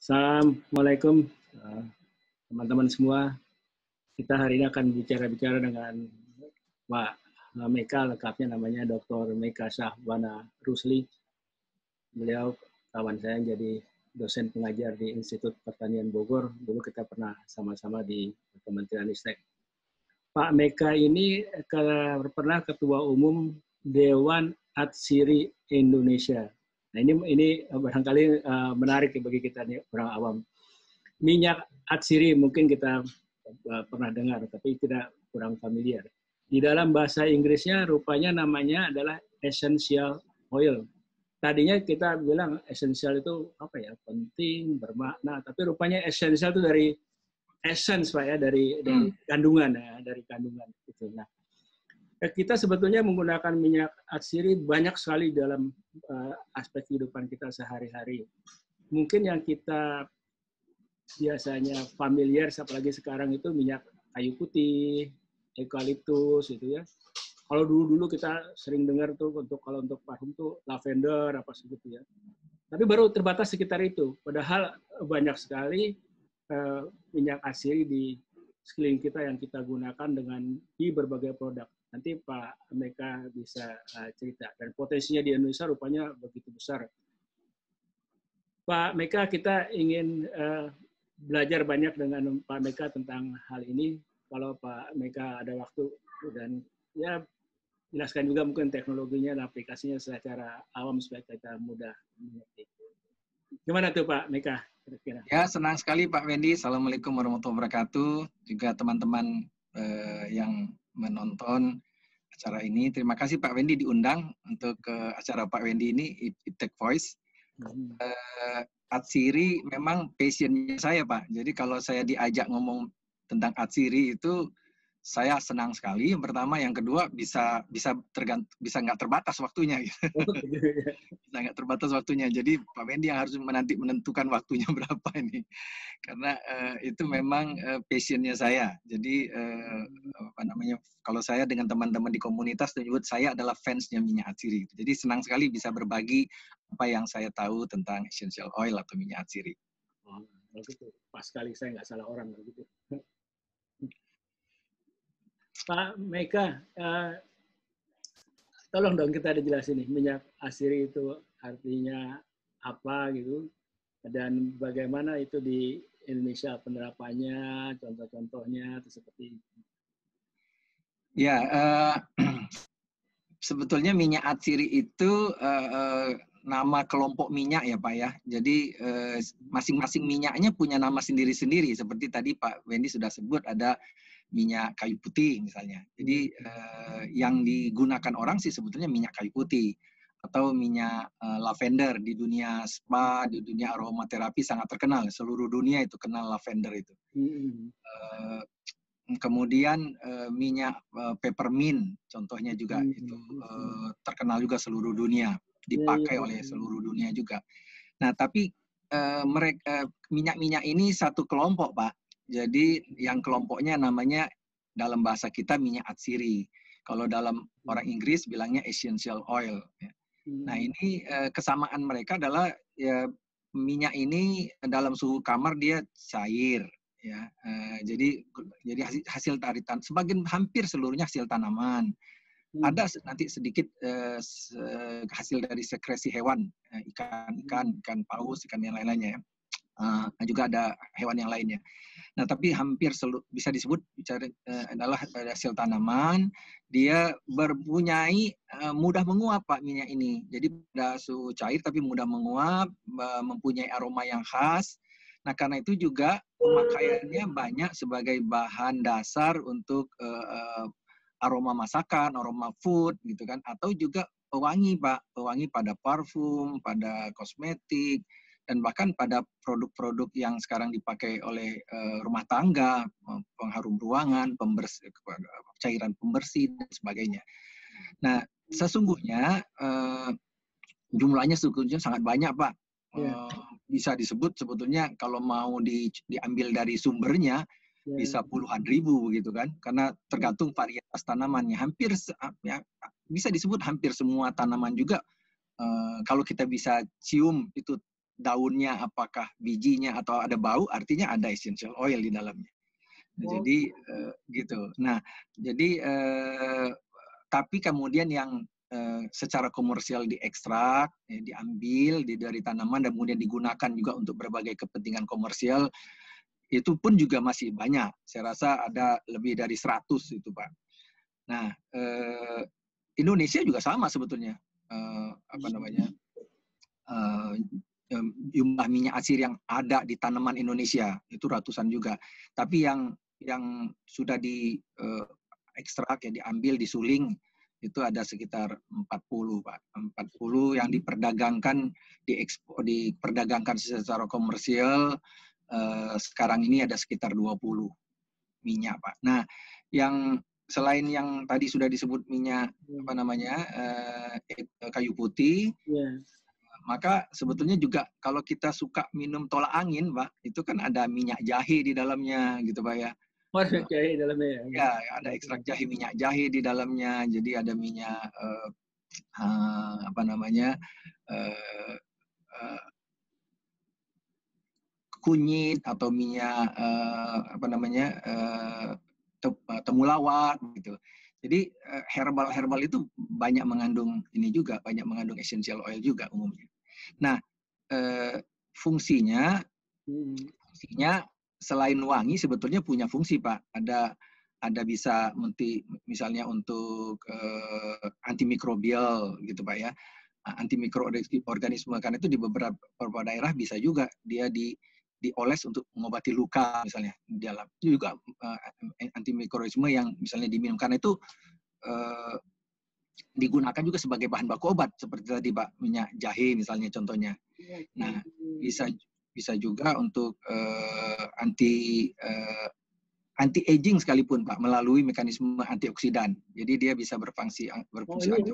Assalamualaikum teman-teman semua. Kita hari ini akan bicara-bicara dengan Pak Meka, lengkapnya namanya Dr. Meka Syahbana Rusli. Beliau kawan saya yang jadi dosen pengajar di Institut Pertanian Bogor. Dulu kita pernah sama-sama di Kementerian Ristek. Pak Meka ini pernah Ketua Umum Dewan Atsiri Indonesia. Nah, ini barangkali menarik bagi kita nih, orang awam. Minyak atsiri mungkin kita pernah dengar, tapi kurang familiar. Di dalam bahasa Inggrisnya rupanya namanya adalah essential oil. Tadinya kita bilang essential itu apa ya, penting, bermakna, tapi rupanya essential itu dari essence Pak ya, dari kandungan ya, dari kandungan itu. Nah, kita sebetulnya menggunakan minyak atsiri banyak sekali dalam aspek kehidupan kita sehari-hari. Mungkin yang kita biasanya familiar, apalagi sekarang itu minyak kayu putih, eukaliptus, gitu ya. Kalau dulu-dulu kita sering dengar tuh kalau untuk parfum tuh lavender apa segitu ya. Tapi baru terbatas sekitar itu. Padahal banyak sekali minyak atsiri di sekeliling kita yang kita gunakan di berbagai produk. Nanti Pak Meka bisa cerita. Dan potensinya di Indonesia rupanya begitu besar. Pak Meka, kita ingin belajar banyak dengan Pak Meka tentang hal ini. Kalau Pak Meka ada waktu dan ya jelaskan juga mungkin teknologinya dan aplikasinya secara awam supaya kita mudah mengerti. Gimana tuh Pak Meka? Kira-kira. Ya, senang sekali Pak Wendy. Assalamualaikum warahmatullahi wabarakatuh. Juga teman-teman yang menonton acara ini. Terima kasih Pak Wendy diundang untuk acara Pak Wendy ini, Iptek Voice. Atsiri memang passionnya saya Pak. Jadi kalau saya diajak ngomong tentang atsiri itu saya senang sekali. Yang pertama, yang kedua bisa nggak terbatas waktunya. Bisa nggak terbatas waktunya. Jadi Pak Wendy yang harus nanti menentukan waktunya berapa ini. Karena itu memang passionnya saya. Jadi kalau saya dengan teman-teman di komunitas menyebut saya adalah fansnya minyak atsiri. Jadi senang sekali bisa berbagi apa yang saya tahu tentang essential oil atau minyak atsiri. Oh, begitu. Pas sekali saya nggak salah orang begitu. Pak Meka, tolong dong kita dijelasin nih, minyak atsiri itu artinya apa gitu, dan bagaimana itu di Indonesia penerapannya, contoh-contohnya, itu seperti itu. Ya, sebetulnya minyak atsiri itu nama kelompok minyak ya Pak ya. Jadi masing-masing minyaknya punya nama sendiri-sendiri. Seperti tadi Pak Wendy sudah sebut ada minyak kayu putih misalnya. Jadi yang digunakan orang sih sebetulnya minyak kayu putih atau minyak lavender. Di dunia spa, di dunia aromaterapi sangat terkenal. Seluruh dunia itu kenal lavender itu. Kemudian minyak peppermint contohnya juga itu terkenal juga seluruh dunia, dipakai oleh seluruh dunia juga. Nah, tapi minyak-minyak ini satu kelompok, Pak. Jadi yang kelompoknya namanya dalam bahasa kita minyak atsiri. Kalau dalam orang Inggris bilangnya essential oil. Nah, ini kesamaan mereka adalah ya, minyak ini dalam suhu kamar dia cair. Ya, jadi hasil dari sebagian hampir seluruhnya hasil tanaman. Ada nanti sedikit hasil dari sekresi hewan, ikan paus, ikan yang lain-lainnya ya. Juga ada hewan yang lainnya. Nah, tapi hampir bisa disebut adalah hasil tanaman. Dia mempunyai mudah menguap Pak minyak ini. Jadi pada suhu cair tapi mudah menguap, mempunyai aroma yang khas. Nah, karena itu juga pemakaiannya banyak sebagai bahan dasar untuk aroma masakan, aroma food gitu kan, atau juga pewangi Pak, pewangi pada parfum, pada kosmetik, dan bahkan pada produk-produk yang sekarang dipakai oleh rumah tangga, pengharum ruangan, cairan pembersih dan sebagainya. Nah, sesungguhnya jumlahnya sangat banyak Pak. Bisa disebut sebetulnya kalau mau diambil dari sumbernya bisa puluhan ribu gitu kan, karena tergantung varietas tanamannya. Hampir bisa disebut hampir semua tanaman juga kalau kita bisa cium itu daunnya, apakah bijinya atau ada bau, artinya ada essential oil di dalamnya. Jadi gitu. Nah, jadi tapi kemudian yang secara komersial diekstrak, diambil dari tanaman dan kemudian digunakan juga untuk berbagai kepentingan komersial, itu pun juga masih banyak. Saya rasa ada lebih dari 100 itu, Pak. Nah, Indonesia juga sama sebetulnya. Jumlah minyak atsiri yang ada di tanaman Indonesia itu ratusan juga. Tapi yang sudah di ekstrak, ya diambil, disuling, itu ada sekitar 40, Pak. 40 yang diperdagangkan, diperdagangkan secara komersial, sekarang ini ada sekitar 20 minyak, Pak. Nah, yang selain yang tadi sudah disebut minyak kayu putih, maka sebetulnya juga kalau kita suka minum tolak angin, Pak, itu kan ada minyak jahe di dalamnya, gitu, Pak ya. Minyak jahe di dalamnya. Ya, ada ekstrak jahe, minyak jahe di dalamnya. Jadi ada minyak kunyit atau minyak temulawak gitu. Jadi herbal itu banyak mengandung ini juga, banyak mengandung essential oil juga umumnya. Nah, fungsinya selain wangi sebetulnya punya fungsi, Pak. Ada bisa misalnya untuk antimikrobial gitu, Pak ya. Antimikroorganisme, karena itu di beberapa daerah bisa juga dia dioles untuk mengobati luka misalnya di dalam. Itu juga antimikroorganisme yang misalnya diminum, karena itu digunakan juga sebagai bahan baku obat seperti tadi, Pak, minyak jahe misalnya contohnya. Nah, bisa juga untuk anti aging sekalipun, Pak, melalui mekanisme antioksidan. Jadi dia bisa berfungsi antioksidan.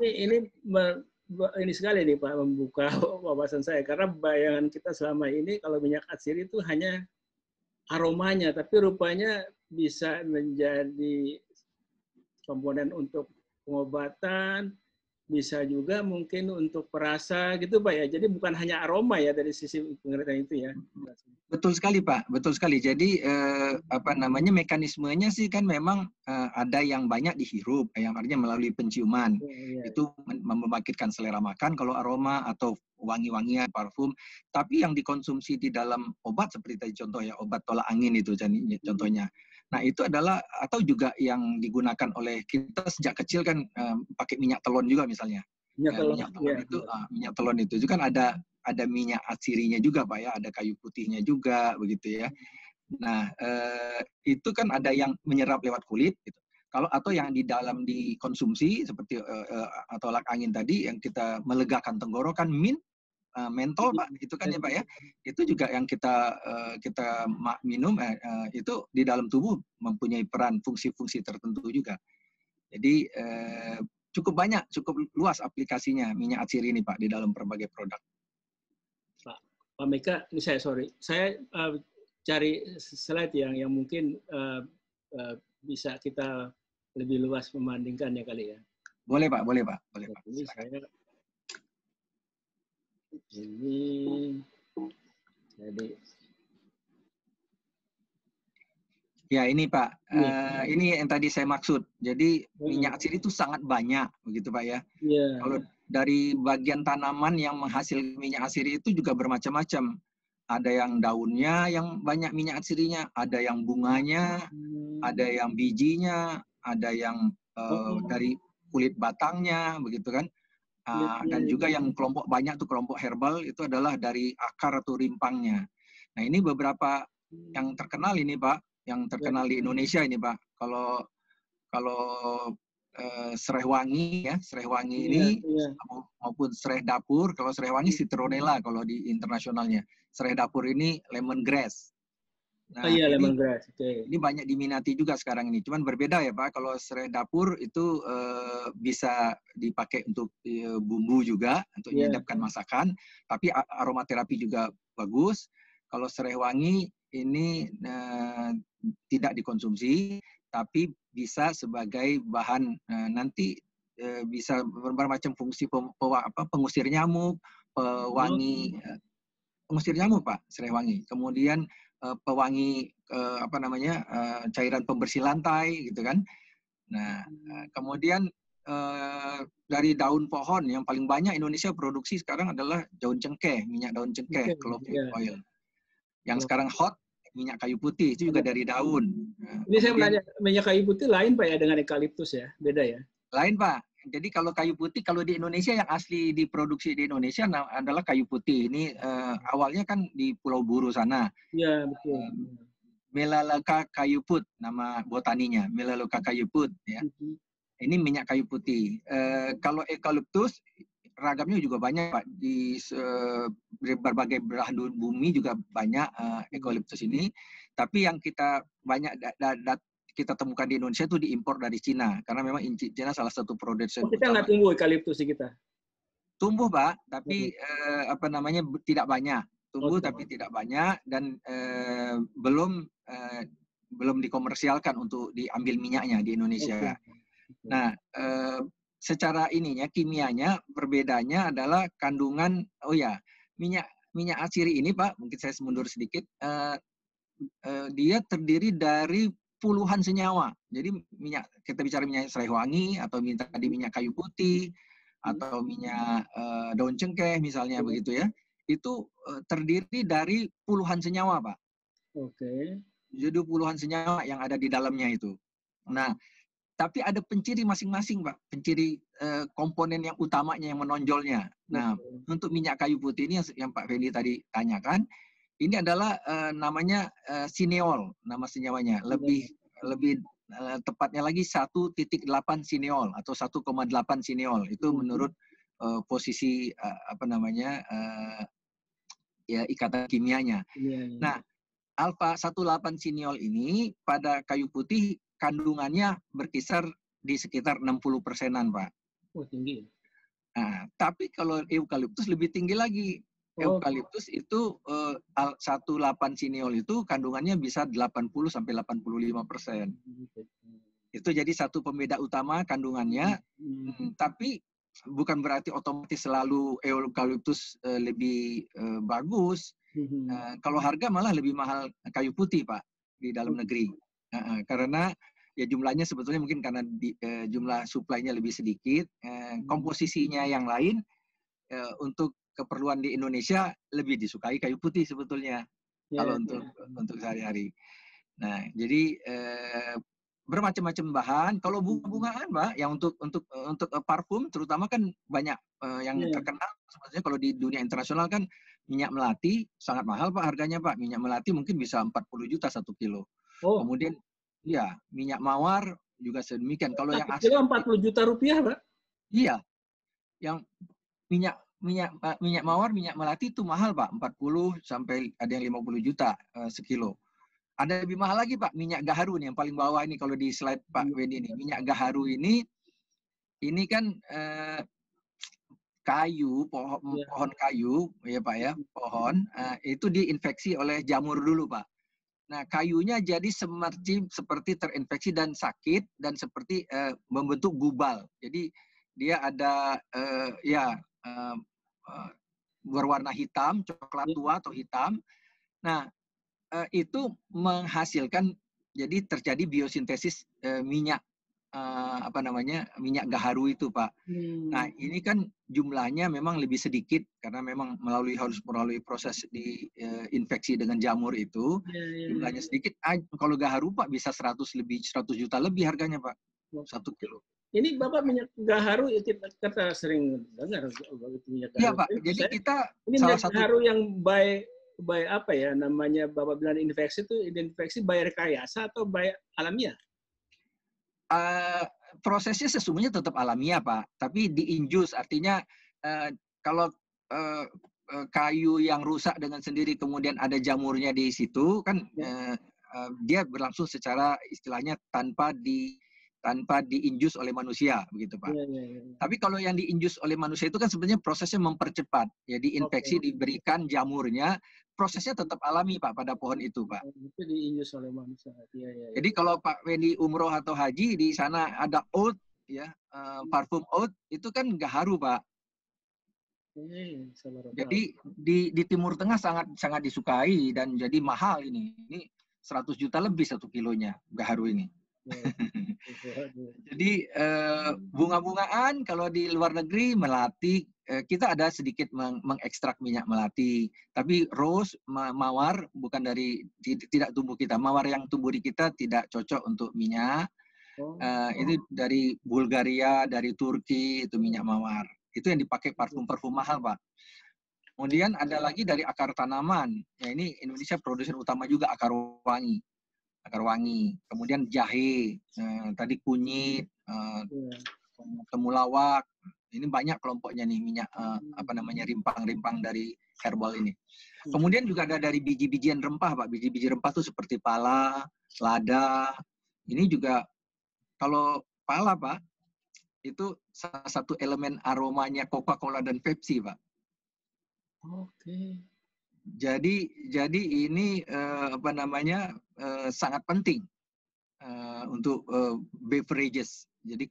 Ini sekali nih, Pak, membuka wawasan saya, karena bayangan kita selama ini kalau minyak atsiri itu hanya aromanya, tapi rupanya bisa menjadi komponen untuk pengobatan, bisa juga mungkin untuk perasa gitu, Pak ya. Jadi bukan hanya aroma ya dari sisi pengertian itu ya. Betul sekali, Pak. Betul sekali. Jadi mekanismenya sih kan memang ada yang banyak dihirup, yang artinya melalui penciuman. Itu membangkitkan selera makan kalau aroma atau wangi-wangian, parfum. Tapi yang dikonsumsi di dalam obat seperti tadi contoh ya, obat tolak angin itu contohnya. Nah, itu adalah, atau juga yang digunakan oleh kita sejak kecil kan pakai minyak telon juga misalnya. Minyak telon itu kan ada minyak atsirinya juga, Pak ya, ada kayu putihnya juga begitu ya. Nah, itu kan ada yang menyerap lewat kulit gitu. Atau yang di dalam dikonsumsi seperti tolak angin tadi yang kita melegakan tenggorokan, mentol, Pak, itu kan ya, Pak ya. Itu juga yang kita minum, itu di dalam tubuh mempunyai peran fungsi-fungsi tertentu juga. Jadi cukup banyak, cukup luas aplikasinya minyak atsiri ini, Pak, di dalam berbagai produk. Pak Meka, ini saya cari slide yang mungkin bisa kita lebih luas membandingkannya kali ya. Boleh, Pak, boleh, Pak. Ini saya ini jadi ya ini, Pak, ini yang tadi saya maksud. Jadi minyak atsiri itu sangat banyak begitu, Pak ya. Kalau dari bagian tanaman yang menghasilkan minyak atsiri itu juga bermacam-macam. Ada yang daunnya yang banyak minyak atsirinya, ada yang bunganya, ada yang bijinya, ada yang dari kulit batangnya begitu kan. Dan juga yang kelompok banyak tuh kelompok herbal itu adalah dari akar atau rimpangnya. Nah, ini beberapa yang terkenal ini, Pak, yang terkenal di Indonesia ini, Pak. Kalau serai wangi ya, serai wangi ini maupun serai dapur. Kalau serai wangi citronella kalau di internasionalnya. Serai dapur ini lemongrass. Nah, lemongrass. Ini banyak diminati juga sekarang ini. Cuman berbeda ya, Pak. Kalau serai dapur itu bisa dipakai untuk bumbu juga, untuk menyedapkan masakan. Tapi aromaterapi juga bagus. Kalau serai wangi ini tidak dikonsumsi, tapi bisa sebagai bahan nanti bisa bermacam fungsi pengusir nyamuk, pewangi pengusir nyamuk Pak, serai wangi. Kemudian pewangi cairan pembersih lantai gitu kan. Nah, kemudian dari daun pohon yang paling banyak Indonesia produksi sekarang adalah daun cengkeh, minyak daun cengkeh, clove oil. Yang sekarang hot minyak kayu putih itu juga dari daun. Nah, ini saya menanya, minyak kayu putih lain Pak ya dengan eukaliptus ya, beda ya? Lain Pak. Jadi kalau kayu putih, kalau di Indonesia yang asli diproduksi di Indonesia adalah kayu putih. Ini awalnya kan di Pulau Buru sana. Iya betul. Melaleuca cayuput nama botaninya, Melaleuca cayuput ya. Ini minyak kayu putih. Kalau eukaliptus ragamnya juga banyak Pak, di berbagai belahan bumi juga banyak eukaliptus ini. Tapi yang kita banyak kita temukan di Indonesia itu diimpor dari Cina, karena memang Cina salah satu produsen kita utama. Nggak tumbuh eukaliptus di kita? Tumbuh Pak, tapi tidak banyak. Tumbuh tapi tidak banyak, dan belum dikomersialkan untuk diambil minyaknya di Indonesia. Nah, secara kimianya berbedanya adalah kandungan, minyak atsiri ini Pak, mungkin saya mundur sedikit, dia terdiri dari puluhan senyawa. Jadi kita bicara minyak serai wangi, atau minyak kayu putih, atau minyak daun cengkeh misalnya begitu ya, itu terdiri dari puluhan senyawa Pak. Oke. Jadi puluhan senyawa yang ada di dalamnya itu. Nah, tapi ada penciri masing-masing Pak, penciri komponen yang utamanya, yang menonjolnya. Nah, untuk minyak kayu putih ini yang Pak Fendi tadi tanyakan, ini adalah namanya sineol, nama senyawanya. Lebih tepatnya lagi 1.8 sineol atau 1,8 sineol. Itu menurut posisi ikatan kimianya. Nah, alfa 18 sineol ini pada kayu putih kandungannya berkisar di sekitar 60%-an Pak. Oh, tinggi. Nah, tapi kalau eukaliptus lebih tinggi lagi. Eukaliptus itu 18 sineol itu kandungannya bisa 80-85%. Itu jadi satu pembeda utama kandungannya. Tapi bukan berarti otomatis selalu eukaliptus lebih bagus. Kalau harga malah lebih mahal kayu putih Pak di dalam negeri. Karena ya jumlahnya sebetulnya mungkin karena jumlah suplainya lebih sedikit, komposisinya yang lain untuk keperluan di Indonesia lebih disukai kayu putih sebetulnya kalau untuk sehari-hari. Nah, jadi bermacam-macam bahan. Kalau bunga-bungaan Pak, yang untuk parfum terutama kan banyak yang terkenal sebetulnya. Kalau di dunia internasional kan minyak melati sangat mahal Pak harganya Pak. Minyak melati mungkin bisa 40 juta 1 kilo. Kemudian ya, minyak mawar juga sedemikian. Kalau yang asli 40 juta rupiah Pak? Iya. Yang minyak mawar, minyak melati itu mahal Pak, 40 sampai ada yang 50 juta sekilo. Ada lebih mahal lagi Pak, minyak gaharu nih yang paling bawah ini kalau di slide Pak Wendy ini. Minyak gaharu ini kan kayu, pohon kayu ya Pak ya, pohon itu diinfeksi oleh jamur dulu Pak. Nah, kayunya jadi seperti terinfeksi dan sakit, dan seperti membentuk gubal. Jadi dia ada berwarna hitam, coklat tua atau hitam. Nah, itu menghasilkan, jadi terjadi biosintesis minyak minyak gaharu itu Pak. Nah, ini kan jumlahnya memang lebih sedikit karena memang harus melalui proses diinfeksi dengan jamur itu. Jumlahnya sedikit. Kalau gaharu Pak bisa 100 juta lebih harganya Pak. 1 kilo. Ini Bapak minyak gaharu kita sering dengar minyak gaharu. Iya Pak. Jadi kita ini minyak gaharu yang by apa ya namanya, Bapak bilang infeksi itu infeksi by rekayasa atau by alamiah? Prosesnya sesungguhnya tetap alamiah Pak, tapi diinjus, artinya kalau kayu yang rusak dengan sendiri kemudian ada jamurnya di situ kan dia berlangsung secara istilahnya tanpa diinjus oleh manusia begitu Pak. Tapi kalau yang diinjus oleh manusia itu kan sebenarnya prosesnya mempercepat. Jadi infeksi diberikan jamurnya, prosesnya tetap alami Pak pada pohon itu Pak. Itu diinjus oleh manusia. Jadi kalau Pak Wendy umroh atau haji di sana ada oud ya, parfum oud itu kan gaharu Pak. Jadi di Timur Tengah sangat disukai dan jadi mahal ini. Ini 100 juta lebih 1 kilonya gaharu ini. Jadi bunga-bungaan kalau di luar negeri melati, kita ada sedikit mengekstrak minyak melati. Tapi rose, mawar bukan tidak tumbuh kita. Mawar yang tumbuh di kita tidak cocok untuk minyak. Itu dari Bulgaria, dari Turki, itu minyak mawar. Itu yang dipakai parfum-parfum mahal, Pak. Kemudian ada lagi dari akar tanaman. Ya, ini Indonesia produsen utama juga akar wangi. Kemudian jahe, tadi kunyit, temulawak. Ini banyak kelompoknya nih minyak rimpang-rimpang dari herbal ini. Kemudian juga ada dari biji-bijian rempah, Pak. Biji-biji rempah itu seperti pala, lada. Ini juga kalau pala, Pak, itu salah satu elemen aromanya Coca-Cola dan Pepsi, Pak. Oke. Jadi ini sangat penting untuk beverages. Jadi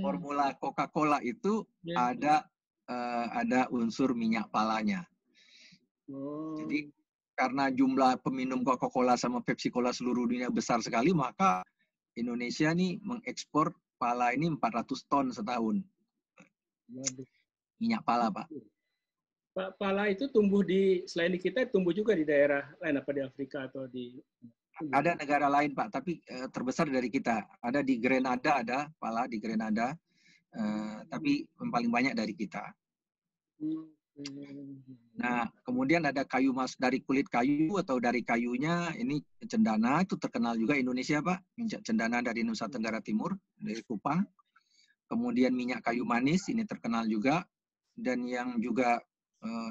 formula Coca-Cola itu ada unsur minyak palanya. Jadi karena jumlah peminum Coca-Cola sama Pepsi Cola seluruh dunia besar sekali, maka Indonesia nih mengekspor pala ini 400 ton setahun. Minyak pala, Pak. Pala itu tumbuh selain di kita, tumbuh juga di daerah lain, apa di Afrika atau di... Ada negara lain, Pak, tapi terbesar dari kita. Ada di Grenada, ada pala di Grenada, tapi yang paling banyak dari kita. Nah, kemudian ada kayu dari kulit kayu atau dari kayunya, ini cendana, itu terkenal juga Indonesia, Pak. Minyak cendana dari Nusa Tenggara Timur, dari Kupang. Kemudian minyak kayu manis, ini terkenal juga. Dan yang juga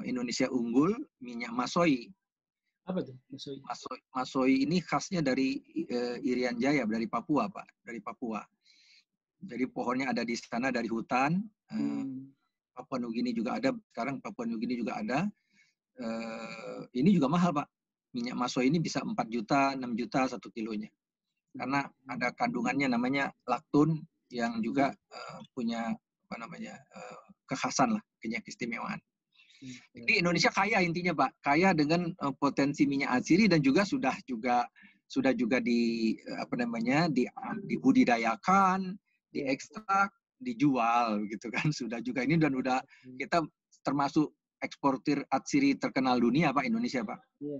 Indonesia unggul, minyak masoi. Apa tuh masoi? Masoi ini khasnya dari Irian Jaya, dari Papua, Pak. Dari Papua. Jadi pohonnya ada di sana dari hutan. Papua Nugini juga ada. Sekarang Papua Nugini juga ada. Ini juga mahal, Pak. Minyak masoi ini bisa 4 juta, 6 juta 1 kilonya. Karena ada kandungannya namanya laktun yang juga punya kekhasan lah, keistimewaan. Jadi Indonesia kaya intinya, Pak, kaya dengan potensi minyak atsiri dan juga sudah juga dibudidayakan, diekstrak, dijual gitu kan, sudah juga ini dan udah kita termasuk eksportir atsiri terkenal dunia, Pak, Indonesia, Pak. Ya.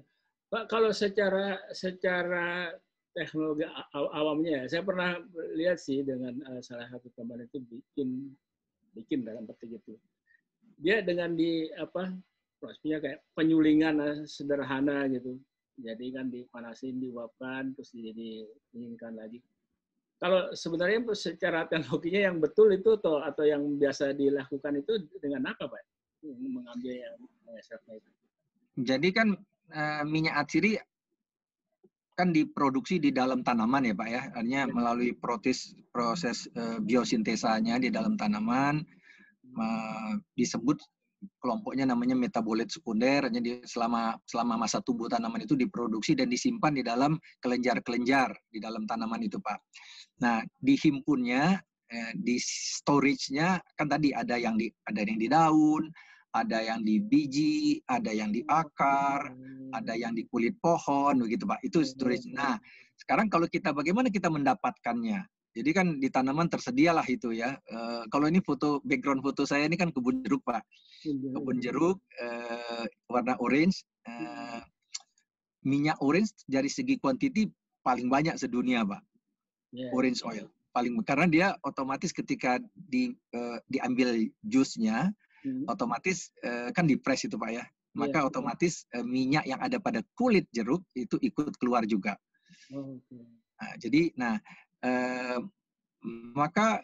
Pak, kalau secara teknologi awamnya, saya pernah lihat sih dengan salah satu teman itu bikin dalam petik itu. Dia dengan prosesnya kayak penyulingan sederhana gitu. Jadi kan dipanasin, diuapkan, terus didinginkan lagi. Kalau sebenarnya secara teknologinya yang betul itu atau yang biasa dilakukan itu dengan apa, Pak? Mengambil yang mengesernya itu. Jadi kan minyak atsiri kan diproduksi di dalam tanaman ya, Pak ya. Artinya melalui proses biosintesanya di dalam tanaman. Disebut kelompoknya namanya metabolit sekunder. Jadi selama masa tumbuh tanaman itu diproduksi dan disimpan di dalam kelenjar-kelenjar di dalam tanaman itu, Pak. Nah, dihimpunnya, di storage-nya kan tadi ada yang di daun, ada yang di biji, ada yang di akar, ada yang di kulit pohon, begitu, Pak. Itu storage. Nah, sekarang kalau bagaimana kita mendapatkannya? Jadi kan di tanaman tersedialah itu ya. Kalau ini background foto saya ini kan kebun jeruk, Pak. Kebun jeruk warna orange. Minyak orange dari segi kuantiti paling banyak sedunia, Pak. Orange oil. Karena dia otomatis ketika diambil jusnya, otomatis kan dipres itu, Pak ya. Maka otomatis minyak yang ada pada kulit jeruk itu ikut keluar juga. Nah, jadi maka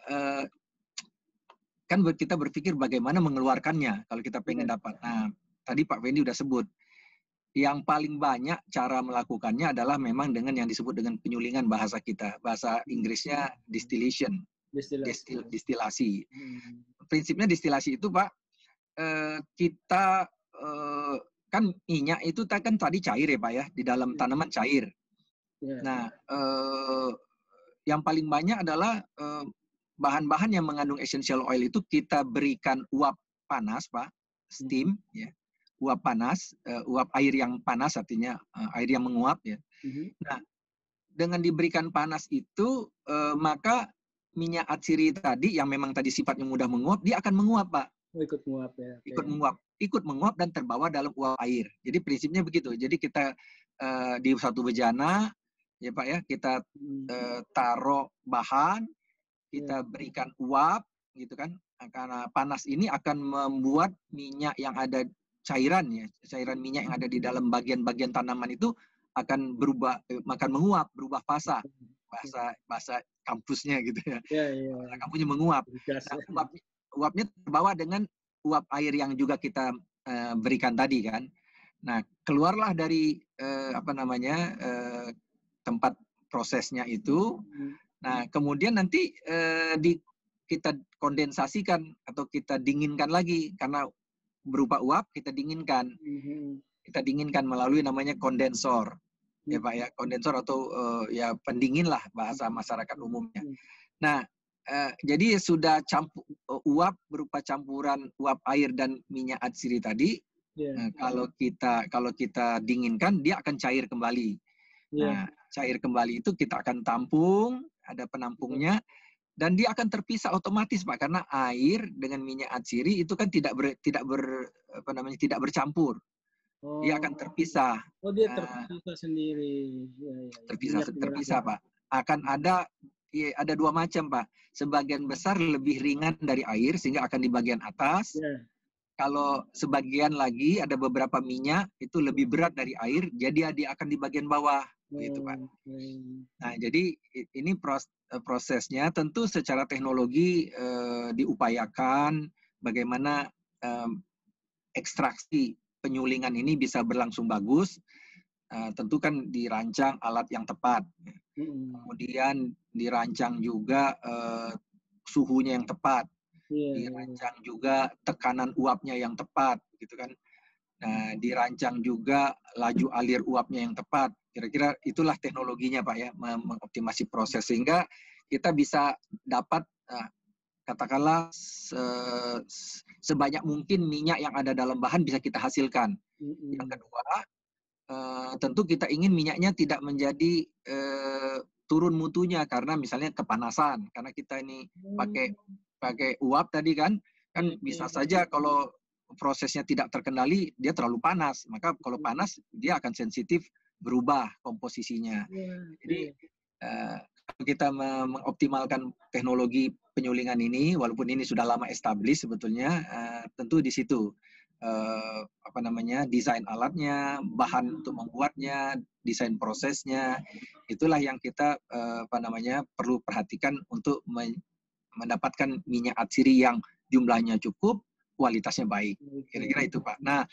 kan kita berpikir bagaimana mengeluarkannya kalau kita pengen dapat. Nah, tadi Pak Fendi udah sebut. Yang paling banyak cara melakukannya adalah memang dengan yang disebut dengan penyulingan bahasa kita. Bahasa Inggrisnya distillation. Distilasi. Prinsipnya distilasi itu, Pak, kita kan minyak itu kan tadi cair ya, Pak ya, di dalam tanaman cair. Nah, yang paling banyak adalah bahan-bahan yang mengandung essential oil itu kita berikan uap panas, Pak, steam, ya, uap panas, uap air yang panas artinya air yang menguap, ya. Nah, dengan diberikan panas itu, maka minyak atsiri tadi yang memang tadi sifatnya mudah menguap, dia akan menguap, Pak. Oh, ikut menguap ya. Ikut menguap dan terbawa dalam uap air. Jadi prinsipnya begitu. Jadi kita di satu bejana, ya Pak ya, kita taruh bahan, kita berikan uap, gitu kan. Karena panas ini akan membuat minyak yang ada cairan minyak yang ada di dalam bagian-bagian tanaman itu akan berubah, akan menguap, berubah fasa. Bahasa kampusnya gitu ya. Kampusnya menguap. Nah, uapnya terbawa dengan uap air yang juga kita berikan tadi kan. Nah, keluarlah dari tempat prosesnya itu. Nah, kemudian nanti kita kondensasikan atau kita dinginkan lagi karena berupa uap kita dinginkan. Kita dinginkan melalui namanya kondensor. Ya Pak ya, kondensor atau ya pendingin lah bahasa masyarakat umumnya. Nah, jadi sudah uap berupa campuran uap air dan minyak atsiri tadi. Kalau kita dinginkan dia akan cair kembali. Nah, cair kembali itu kita akan tampung, ada penampungnya, dan dia akan terpisah otomatis Pak karena air dengan minyak atsiri itu kan tidak bercampur. Dia akan terpisah. Oh, dia terpisah sendiri. Terpisah Pak. Akan ada dua macam Pak. Sebagian besar lebih ringan dari air sehingga akan di bagian atas. Kalau sebagian lagi ada beberapa minyak itu lebih berat dari air, jadi dia akan di bagian bawah, gitu Pak. Nah, jadi ini prosesnya tentu secara teknologi diupayakan bagaimana ekstraksi penyulingan ini bisa berlangsung bagus. Tentu kan dirancang alat yang tepat. Kemudian dirancang juga suhunya yang tepat. Dirancang juga tekanan uapnya yang tepat, gitu kan. Nah, dirancang juga laju alir uapnya yang tepat. Kira-kira itulah teknologinya Pak ya, mengoptimasi proses sehingga kita bisa dapat katakanlah sebanyak mungkin minyak yang ada dalam bahan bisa kita hasilkan. Yang kedua, tentu kita ingin minyaknya tidak menjadi turun mutunya karena misalnya kepanasan, karena kita ini pakai uap tadi kan bisa saja kalau prosesnya tidak terkendali dia terlalu panas, maka kalau panas dia akan sensitif berubah komposisinya. Jadi kita mengoptimalkan teknologi penyulingan ini, walaupun ini sudah lama established sebetulnya, tentu di situ desain alatnya, bahan untuk membuatnya, desain prosesnya, itulah yang kita perlu perhatikan untuk mendapatkan minyak atsiri yang jumlahnya cukup, kualitasnya baik. Kira-kira itu Pak. Nah,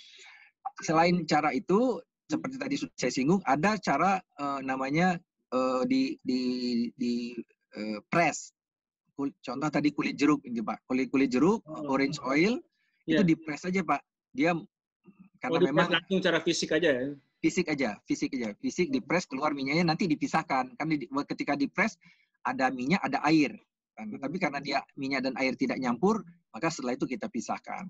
selain cara itu, seperti tadi sudah saya singgung, ada cara press. Contoh tadi kulit jeruk ini Pak. Kulit jeruk, orange oil, itu di press aja Pak. Dia karena memang langsung cara fisik aja ya. Fisik di press keluar minyaknya nanti dipisahkan. Kan ketika di press ada minyak, ada air. Tapi karena dia minyak dan air tidak nyampur, maka setelah itu kita pisahkan.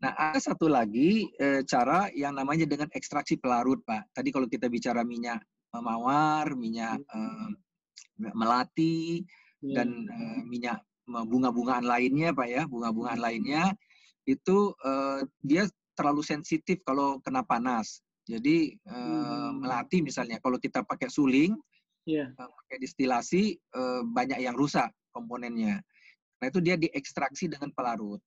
Nah, ada satu lagi cara yang namanya dengan ekstraksi pelarut, Pak. Tadi kalau kita bicara minyak mawar, minyak melati, dan minyak bunga-bungaan lainnya, Pak ya, bunga-bungaan lainnya, itu dia terlalu sensitif kalau kena panas. Jadi melati misalnya, kalau kita pakai suling, pakai distilasi, banyak yang rusak komponennya. Nah, itu dia diekstraksi dengan pelarut.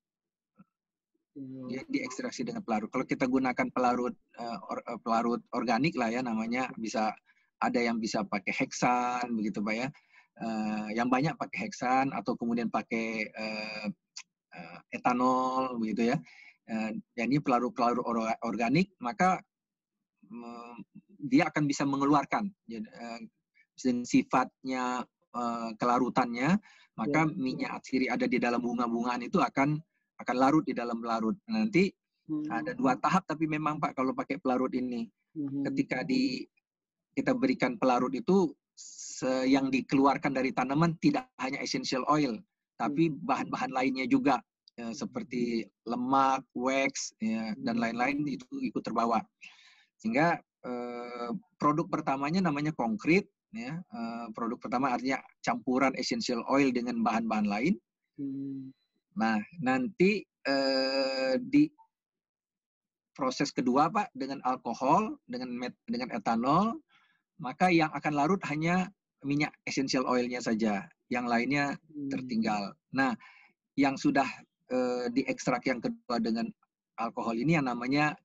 Dia diekstraksi dengan pelarut. Kalau kita gunakan pelarut organik lah ya namanya, bisa ada yang bisa pakai heksan begitu Pak ya. Yang banyak pakai heksan atau kemudian pakai etanol begitu ya. Dan ini pelarut organik, maka dia akan bisa mengeluarkan sifatnya kelarutannya, maka minyak atsiri ada di dalam bunga-bungaan itu akan larut di dalam pelarut. Nanti ada 2 tahap tapi memang Pak kalau pakai pelarut ini. Ketika kita berikan pelarut itu yang dikeluarkan dari tanaman tidak hanya essential oil, tapi bahan-bahan lainnya juga. seperti lemak, wax, ya, dan lain-lain itu ikut terbawa. Sehingga produk pertamanya namanya konkrit, ya. Produk pertama artinya campuran essential oil dengan bahan-bahan lain. Nah, nanti di proses kedua Pak dengan alkohol, dengan etanol, maka yang akan larut hanya minyak essential oilnya saja, yang lainnya tertinggal. Nah, yang sudah diekstrak yang kedua dengan alkohol ini yang namanya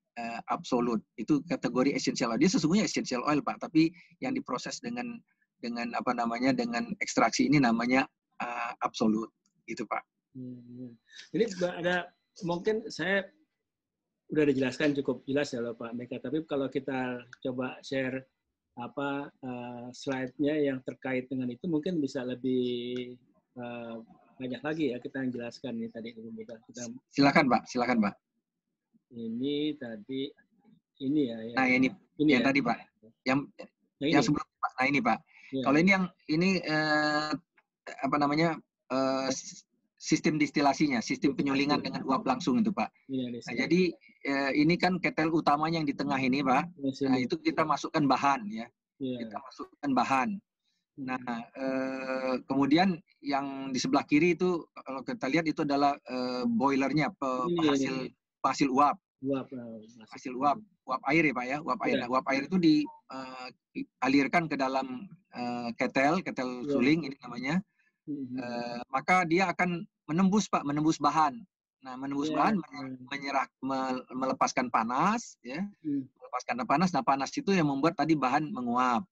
absolut, itu kategori essential oil. Dia sesungguhnya essential oil Pak, tapi yang diproses dengan apa namanya dengan ekstraksi ini namanya absolut, gitu Pak. Jadi ada mungkin saya udah dijelaskan cukup jelas ya Pak Meka, tapi kalau kita coba share slide-nya yang terkait dengan itu mungkin bisa lebih banyak lagi ya kita yang jelaskan nih tadi kita. Silakan Pak. Ini tadi ini ya. Nah ini yang tadi Pak, yang sebelum Pak. Nah ini Pak. Ya. Kalau ini yang apa namanya sistem distilasinya, sistem penyulingan dengan uap langsung itu Pak. Nah, jadi ini kan ketel utamanya yang di tengah ini Pak. Nah itu kita masukkan bahan ya. Kita masukkan bahan. Nah kemudian yang di sebelah kiri itu kalau kita lihat itu adalah boilernya, hasil uap. Hasil uap air ya Pak ya, uap air. Nah, uap air itu dialirkan ke dalam ketel suling ini namanya. Maka dia akan menembus Pak, menembus bahan. Nah, menembus bahan melepaskan panas ya. Melepaskan panas. Nah, panas itu yang membuat tadi bahan menguap.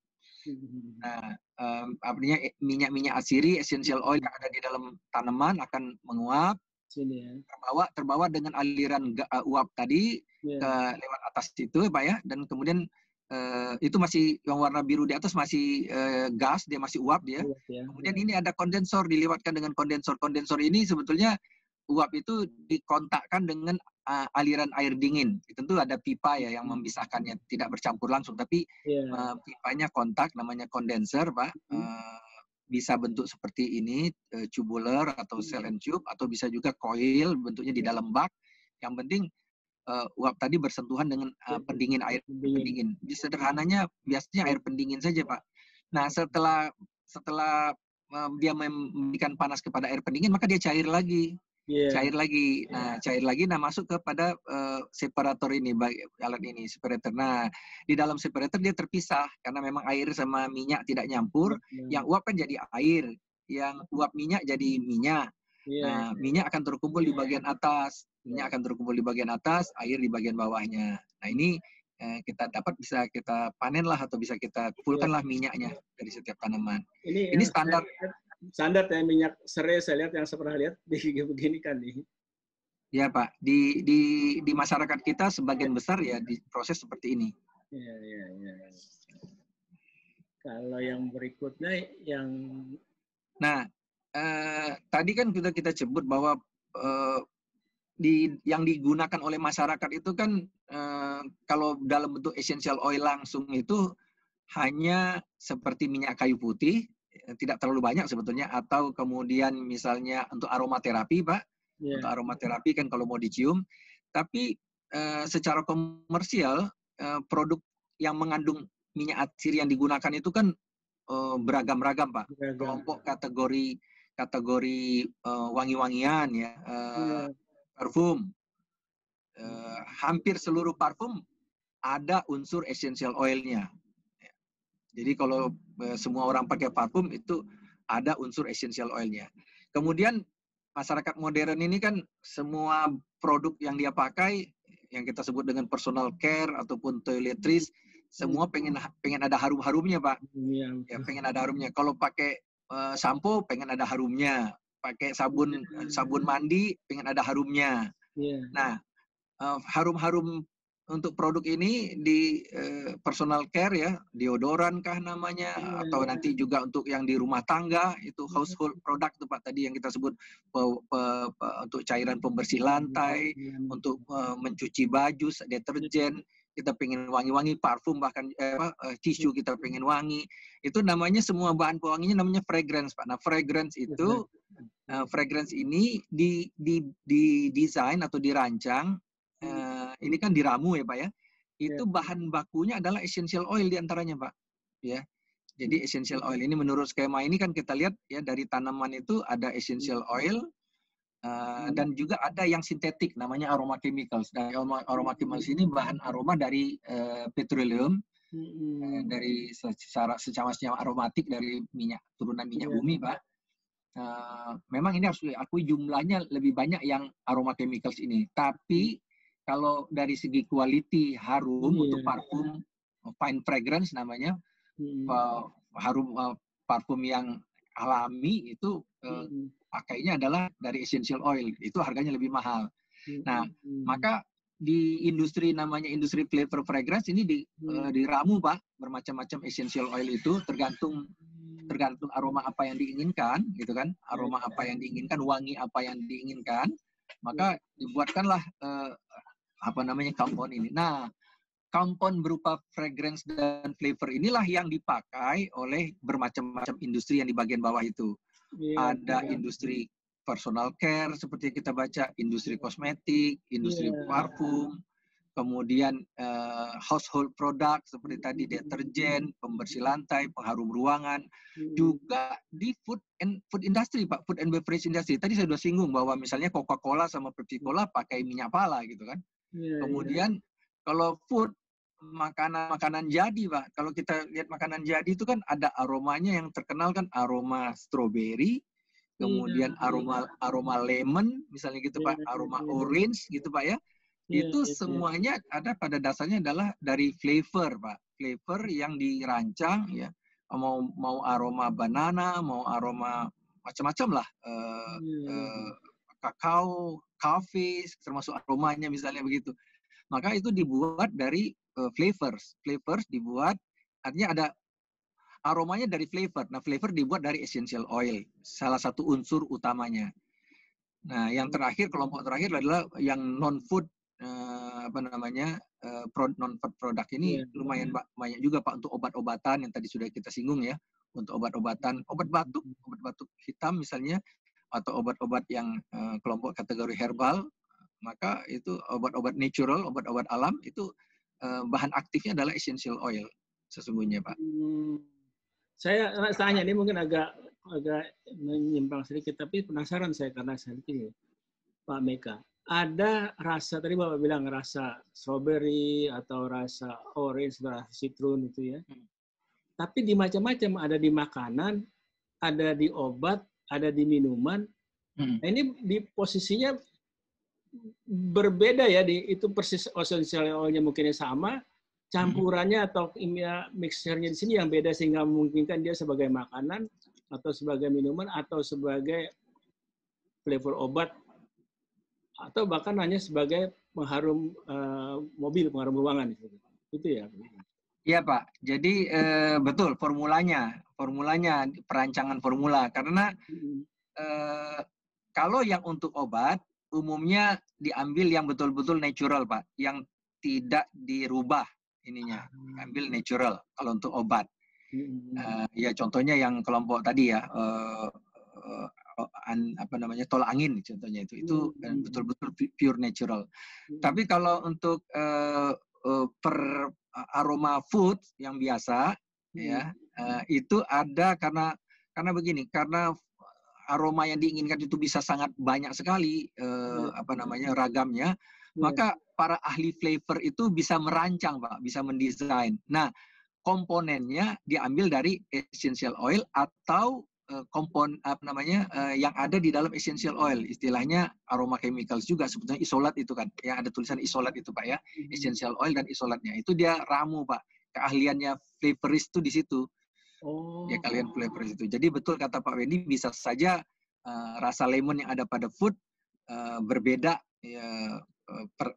Nah, artinya minyak-minyak atsiri, essential oil yang ada di dalam tanaman akan menguap. Terbawa dengan aliran uap tadi ke lewat atas itu Pak ya, dan kemudian itu masih yang warna biru di atas masih gas, dia masih uap dia. Kemudian ini ada kondensor, dilewatkan dengan kondensor. Kondensor ini sebetulnya uap itu dikontakkan dengan aliran air dingin. Tentu ada pipa ya yang memisahkannya, tidak bercampur langsung, tapi pipanya kontak, namanya kondenser Pak. Bisa bentuk seperti ini, tubular atau cell and tube, atau bisa juga coil bentuknya di dalam bak. Yang penting uap tadi bersentuhan dengan pendingin, air pendingin. Jadi sederhananya biasanya air pendingin saja Pak. Nah setelah dia memberikan panas kepada air pendingin, maka dia cair lagi. Cair lagi. Nah masuk kepada separator ini, alat ini, separator. Nah di dalam separator dia terpisah karena memang air sama minyak tidak nyampur. Yang uap kan jadi air, yang uap minyak jadi minyak. Nah minyak akan terkumpul di bagian atas, air di bagian bawahnya. Nah ini kita dapat, bisa kita panen lah atau bisa kita kumpulkanlah minyaknya dari setiap tanaman. Ini standar. Standar ya, minyak serai saya lihat, yang saya pernah lihat begini kan nih. Ya Pak, di masyarakat kita sebagian besar ya diproses seperti ini. Iya. Kalau yang berikutnya yang tadi kan kita sebut bahwa yang digunakan oleh masyarakat itu kan kalau dalam bentuk essential oil langsung itu hanya seperti minyak kayu putih, tidak terlalu banyak sebetulnya, atau kemudian misalnya untuk aromaterapi Pak. Untuk aromaterapi kan kalau mau dicium. Tapi secara komersial produk yang mengandung minyak atsiri yang digunakan itu kan beragam-ragam Pak. Kelompok kategori wangi-wangian ya, parfum. Hampir seluruh parfum ada unsur essential oilnya. Jadi kalau semua orang pakai parfum itu ada unsur essential oilnya. Kemudian masyarakat modern ini kan semua produk yang dia pakai, yang kita sebut dengan personal care ataupun toiletries, semua pengen ada harum-harumnya Pak. Ya, pengen ada harumnya. Kalau pakai sampo pengen ada harumnya. Pakai sabun mandi pengen ada harumnya. Nah, harum-harum untuk produk ini di personal care ya, deodoran kah namanya, atau nanti juga untuk yang di rumah tangga itu household product tuh Pak, tadi yang kita sebut untuk cairan pembersih lantai, untuk mencuci baju, deterjen, kita pengen wangi-wangi, parfum bahkan tisu kita pengen wangi, itu namanya semua bahan pewanginya namanya fragrance, Pak. Nah, fragrance itu fragrance ini di desain atau dirancang, ini kan diramu ya Pak ya. Itu bahan bakunya adalah essential oil diantaranya Pak. Ya, jadi essential oil ini menurut skema ini kan kita lihat ya dari tanaman itu ada essential oil dan juga ada yang sintetik namanya aroma chemicals. Dan aroma chemicals ini bahan aroma dari petroleum, dari secara aromatik dari turunan minyak bumi Pak. Memang ini harus diakui jumlahnya lebih banyak yang aroma chemicals ini. Tapi kalau dari segi quality harum untuk parfum fine fragrance namanya, harum parfum yang alami itu pakainya adalah dari essential oil. Itu harganya lebih mahal. Nah, maka di industri namanya industri flavor fragrance ini diramu Pak, bermacam-macam essential oil itu tergantung aroma apa yang diinginkan, gitu kan? Aroma apa yang diinginkan, wangi apa yang diinginkan, maka dibuatkanlah compound ini. Nah, compound berupa fragrance dan flavor inilah yang dipakai oleh bermacam-macam industri yang di bagian bawah itu. Ada industri personal care seperti yang kita baca, industri kosmetik, industri parfum, kemudian household product seperti tadi deterjen, pembersih lantai, pengharum ruangan, juga di food industry Pak, food and beverage industry. Tadi saya sudah singgung bahwa misalnya Coca-Cola sama Pepsi-Cola pakai minyak pala gitu kan. Kemudian kalau food, makanan jadi Pak, kalau kita lihat makanan jadi itu kan ada aromanya yang terkenal kan aroma strawberry, kemudian aroma lemon misalnya gitu Pak, aroma orange gitu Pak ya. Itu semuanya ada pada dasarnya adalah dari flavor Pak, flavor yang dirancang ya, mau aroma banana, mau aroma macam-macam lah, kakao, coffee, termasuk aromanya misalnya begitu. Maka itu dibuat dari flavors dibuat, artinya ada aromanya dari flavor. Nah, flavor dibuat dari essential oil, salah satu unsur utamanya. Nah, yang terakhir, kelompok terakhir adalah yang non-food, non-food produk ini lumayan banyak juga Pak untuk obat-obatan yang tadi sudah kita singgung ya, untuk obat-obatan, obat batuk hitam misalnya, atau obat-obat yang kelompok kategori herbal, maka itu obat-obat natural, obat-obat alam itu bahan aktifnya adalah essential oil sesungguhnya Pak. Saya tanya ini mungkin agak menyimpang sedikit, tapi penasaran saya karena saya ini Pak Meka. Ada rasa, tadi Bapak bilang rasa strawberry atau rasa orange, rasa citrun itu ya. Tapi di macam-macam, ada di makanan, ada di obat, ada di minuman. Nah, ini di posisinya berbeda ya, itu persis essential oil-nya mungkin sama, campurannya atau mixernya di sini yang beda sehingga memungkinkan dia sebagai makanan atau sebagai minuman atau sebagai flavor obat atau bahkan hanya sebagai pengharum mobil, pengharum ruangan itu ya. Iya Pak, jadi betul formulanya perancangan formula karena kalau yang untuk obat umumnya diambil yang betul-betul natural Pak, yang tidak dirubah ininya, ambil natural kalau untuk obat. Ya contohnya yang kelompok tadi ya, tolak angin contohnya itu betul-betul pure natural. Tapi kalau untuk aroma food yang biasa ya itu ada karena begini, karena aroma yang diinginkan itu bisa sangat banyak sekali ragamnya, maka para ahli flavor itu bisa merancang Pak, bisa mendesain. Nah, komponennya diambil dari essential oil atau yang ada di dalam essential oil, istilahnya aroma chemicals juga sebetulnya isolat itu kan, yang ada tulisan isolat itu Pak ya, essential oil dan isolatnya itu dia ramu Pak, keahliannya flavorist itu di situ. Ya kalian flavorist itu. Jadi betul kata Pak Wendy, bisa saja rasa lemon yang ada pada food berbeda ya,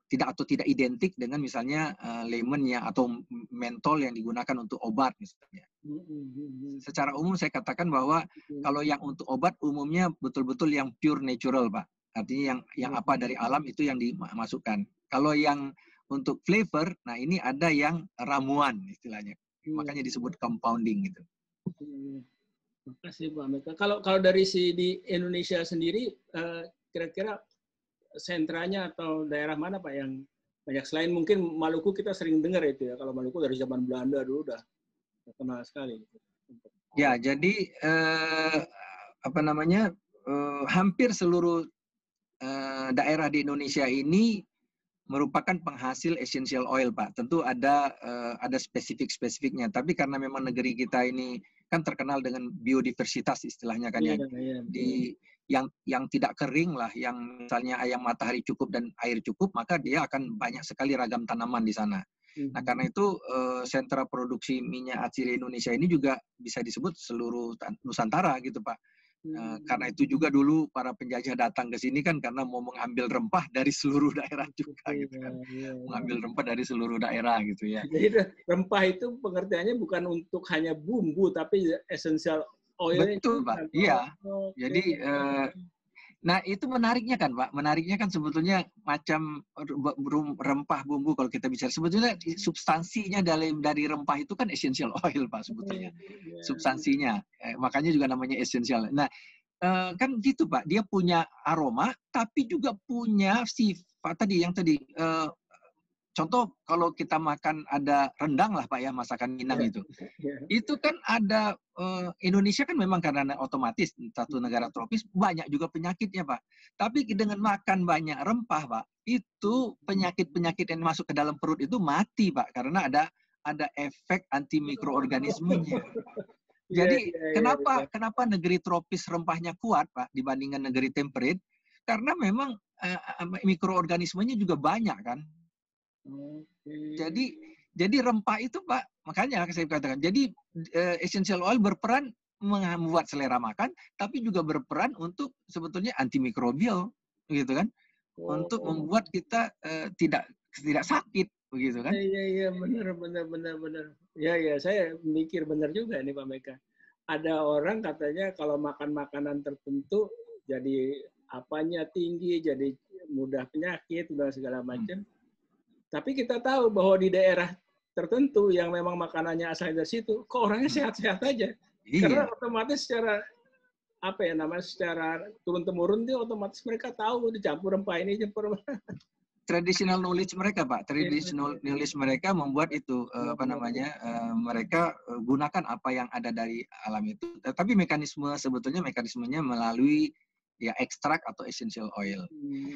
tidak identik dengan misalnya lemonnya atau mentol yang digunakan untuk obat misalnya. Secara umum saya katakan bahwa kalau yang untuk obat umumnya betul-betul yang pure natural Pak. Artinya yang apa dari alam itu yang dimasukkan. Kalau yang untuk flavor, nah ini ada yang ramuan istilahnya. Makanya disebut compounding gitu. Makasih Pak Meka. Kalau dari di Indonesia sendiri, kira-kira sentranya atau daerah mana Pak yang banyak? Selain mungkin Maluku, kita sering dengar itu ya. Kalau Maluku dari zaman Belanda dulu udah terkenal sekali. Ya, jadi hampir seluruh daerah di Indonesia ini merupakan penghasil essential oil, Pak. Tentu ada spesifik-spesifiknya, tapi karena memang negeri kita ini kan terkenal dengan biodiversitas istilahnya kan ya. Di yang tidak kering lah, yang misalnya yang matahari cukup dan air cukup, maka dia akan banyak sekali ragam tanaman di sana. Nah, karena itu sentra produksi minyak atsiri Indonesia ini juga bisa disebut seluruh Nusantara gitu, Pak. Karena itu juga dulu para penjajah datang ke sini kan karena mau mengambil rempah dari seluruh daerah juga gitu kan. Mengambil rempah dari seluruh daerah gitu ya. Jadi rempah itu pengertiannya bukan untuk hanya bumbu tapi essential oil. Betul, Pak. Iya. Jadi nah itu menariknya kan, Pak. Menariknya kan sebetulnya macam rempah bumbu kalau kita bicara. Sebetulnya substansinya dari rempah itu kan essential oil, Pak, sebetulnya. Substansinya. Makanya juga namanya essential. Nah, kan gitu, Pak. Dia punya aroma, tapi juga punya sifat tadi. Contoh kalau kita makan ada rendang lah, Pak ya, masakan Minang itu. Itu kan ada Indonesia kan memang karena otomatis satu negara tropis banyak juga penyakitnya, Pak. Tapi dengan makan banyak rempah, Pak, itu penyakit-penyakit yang masuk ke dalam perut itu mati, Pak, karena ada efek antimikroorganismenya. Jadi kenapa negeri tropis rempahnya kuat, Pak, dibandingkan negeri temperate? Karena memang mikroorganismenya juga banyak kan. Jadi rempah itu, Pak, makanya saya katakan. Jadi essential oil berperan membuat selera makan, tapi juga berperan untuk sebetulnya antimikrobial, gitu kan, untuk membuat kita tidak sakit, begitu kan? Iya, benar. Ya, saya mikir benar juga nih Pak Meka. Ada orang katanya kalau makan makanan tertentu jadi apanya tinggi, jadi mudah penyakit, dan segala macam. Tapi kita tahu bahwa di daerah tertentu yang memang makanannya asal dari situ, kok orangnya sehat-sehat aja. Iya. Karena otomatis secara turun-temurun dia otomatis mereka tahu dicampur rempah ini, campur rempah. Traditional knowledge mereka, Pak. Traditional knowledge mereka membuat itu mereka gunakan apa yang ada dari alam itu. Tapi mekanismenya melalui ya ekstrak atau essential oil.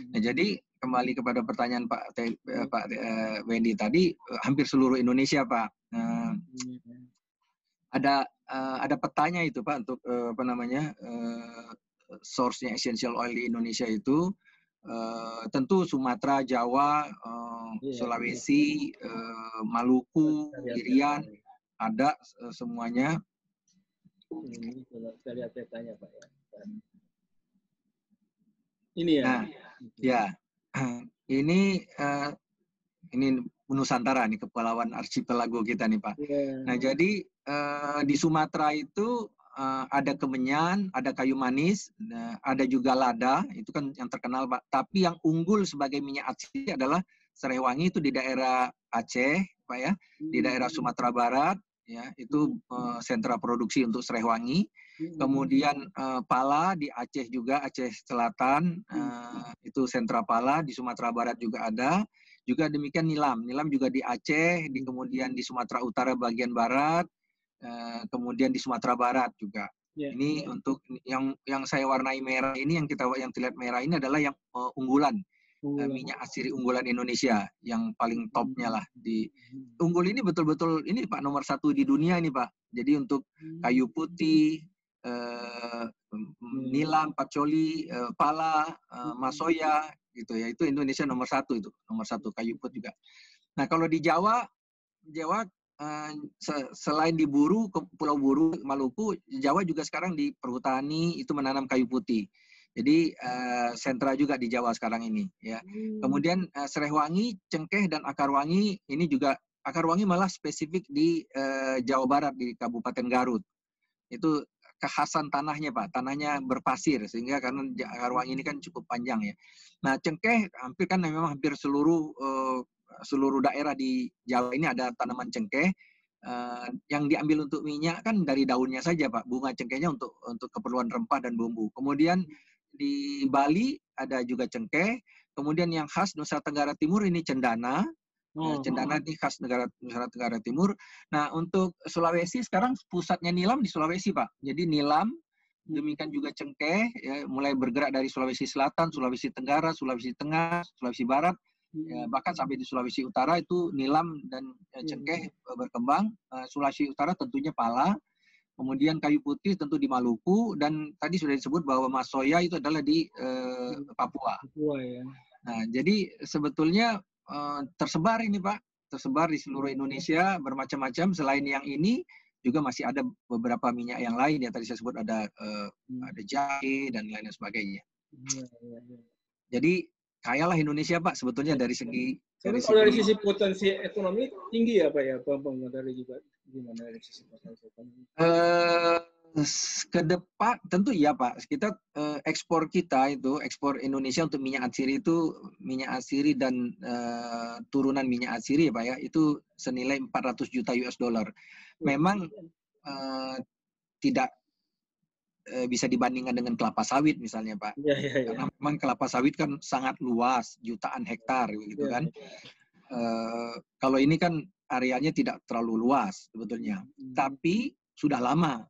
Nah, jadi kembali kepada pertanyaan Pak Wendy tadi, hampir seluruh Indonesia, Pak. Ada petanya itu, Pak, untuk source-nya essential oil di Indonesia itu. Tentu Sumatera, Jawa, Sulawesi, Maluku, Irian, ada semuanya. Ini kita lihat petanya, Pak ya. Ini ya. Nah, ya. Ini Nusantara nih, kepulauan archipelago kita nih, Pak. Nah, jadi di Sumatera itu ada kemenyan, ada kayu manis, ada juga lada, itu kan yang terkenal, Pak. Tapi yang unggul sebagai minyak atsiri adalah serai wangi, itu di daerah Aceh, Pak ya, di daerah Sumatera Barat, ya, itu sentra produksi untuk serai wangi. Kemudian pala di Aceh juga, Aceh Selatan, itu sentra pala, di Sumatera Barat juga ada. Juga demikian nilam juga di Aceh, kemudian di Sumatera Utara bagian barat, kemudian di Sumatera Barat juga. Ini untuk yang saya warnai merah ini, yang terlihat merah ini adalah yang unggulan. Minyak atsiri unggulan Indonesia yang paling topnya lah. Unggul ini betul-betul ini, Pak, nomor 1 di dunia ini, Pak. Jadi untuk kayu putih, nilam, pacoli, pala, masoya gitu ya, itu Indonesia nomor 1 itu, nomor 1 kayu putih juga. Nah, kalau di Jawa selain diburu ke Pulau Buru, Maluku, Jawa juga sekarang di perhutani itu menanam kayu putih. Jadi sentra juga di Jawa sekarang ini ya. Kemudian serai wangi, cengkeh dan akar wangi ini juga, akar wangi malah spesifik di Jawa Barat di Kabupaten Garut. Itu kekhasan tanahnya, Pak. Tanahnya berpasir sehingga karena akar wangi ini kan cukup panjang ya. Nah, cengkeh memang hampir seluruh seluruh daerah di Jawa ini ada tanaman cengkeh. Yang diambil untuk minyak kan dari daunnya saja, Pak. Bunga cengkehnya untuk keperluan rempah dan bumbu. Kemudian di Bali ada juga cengkeh. Kemudian yang khas Nusa Tenggara Timur ini cendana. Cendana ini khas Nusa Tenggara Timur. Nah, untuk Sulawesi sekarang pusatnya nilam di Sulawesi, Pak. Jadi nilam, demikian juga cengkeh, ya, mulai bergerak dari Sulawesi Selatan, Sulawesi Tenggara, Sulawesi Tengah, Sulawesi Barat. Ya, bahkan sampai di Sulawesi Utara itu nilam dan cengkeh berkembang. Sulawesi Utara tentunya pala, kemudian kayu putih tentu di Maluku, dan tadi sudah disebut bahwa masoya itu adalah di Papua. Ya. Nah, jadi sebetulnya tersebar ini, Pak, tersebar di seluruh Indonesia bermacam-macam. Selain yang ini juga masih ada beberapa minyak yang lain ya, tadi saya sebut ada jahe dan lain sebagainya. Jadi kayalah Indonesia, Pak, sebetulnya dari segi dari sisi potensi ekonomi tinggi ya, Pak ya, dari juga gimana dari sisi potensi ekonomi? Ke depan tentu iya, Pak. Kita ekspor Indonesia untuk minyak atsiri itu minyak atsiri dan turunan minyak atsiri ya, Pak ya, itu senilai 400 juta US dollar. Memang tidak bisa dibandingkan dengan kelapa sawit misalnya, Pak. Karena memang kelapa sawit kan sangat luas, jutaan hektar gitu kan. Kalau ini kan areanya tidak terlalu luas sebetulnya. Tapi sudah lama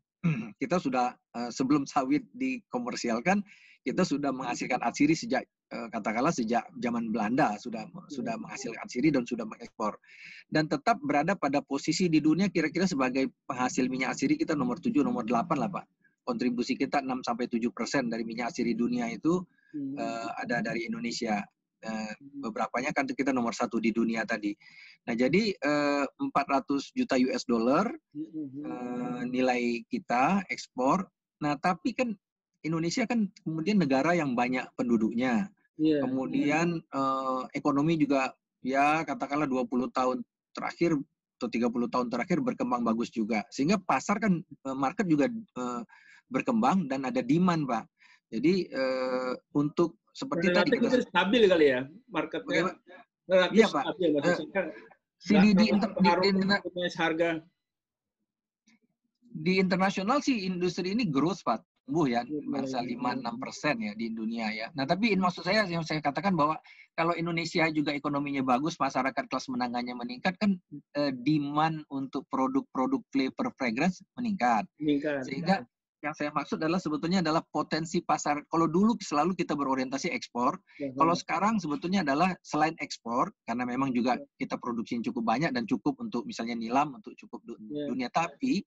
kita sudah sebelum sawit dikomersialkan, kita sudah menghasilkan atsiri sejak katakanlah sejak zaman Belanda sudah menghasilkan atsiri dan sudah mengekspor. Dan tetap berada pada posisi di dunia kira-kira sebagai penghasil minyak atsiri kita nomor 7, nomor 8 lah, Pak. Kontribusi kita 6-7% dari minyak atsiri dunia itu ada dari Indonesia. Beberapanya kan kita nomor 1 di dunia tadi. Nah, jadi 400 juta US dollar nilai kita ekspor. Nah, tapi kan Indonesia kan kemudian negara yang banyak penduduknya. Kemudian ekonomi juga ya katakanlah 20 tahun terakhir atau 30 tahun terakhir berkembang bagus juga. Sehingga pasar kan market juga berkembang dan ada demand, Pak. Jadi untuk seperti relatif tadi kita stabil kali ya marketnya. Relatif iya, Pak. Stabil maksudnya. Harga di internasional sih industri ini growth, Pak, tumbuh ya, masa 5-6% ya di dunia ya. Nah, tapi maksud saya yang saya katakan bahwa kalau Indonesia juga ekonominya bagus, masyarakat kelas menengahnya meningkat, kan demand untuk produk-produk flavor fragrance meningkat. Sehingga yang saya maksud adalah sebetulnya adalah potensi pasar. Kalau dulu selalu kita berorientasi ekspor, kalau sekarang sebetulnya adalah selain ekspor, karena memang juga kita produksi cukup banyak dan cukup untuk misalnya nilam, untuk cukup dunia, tapi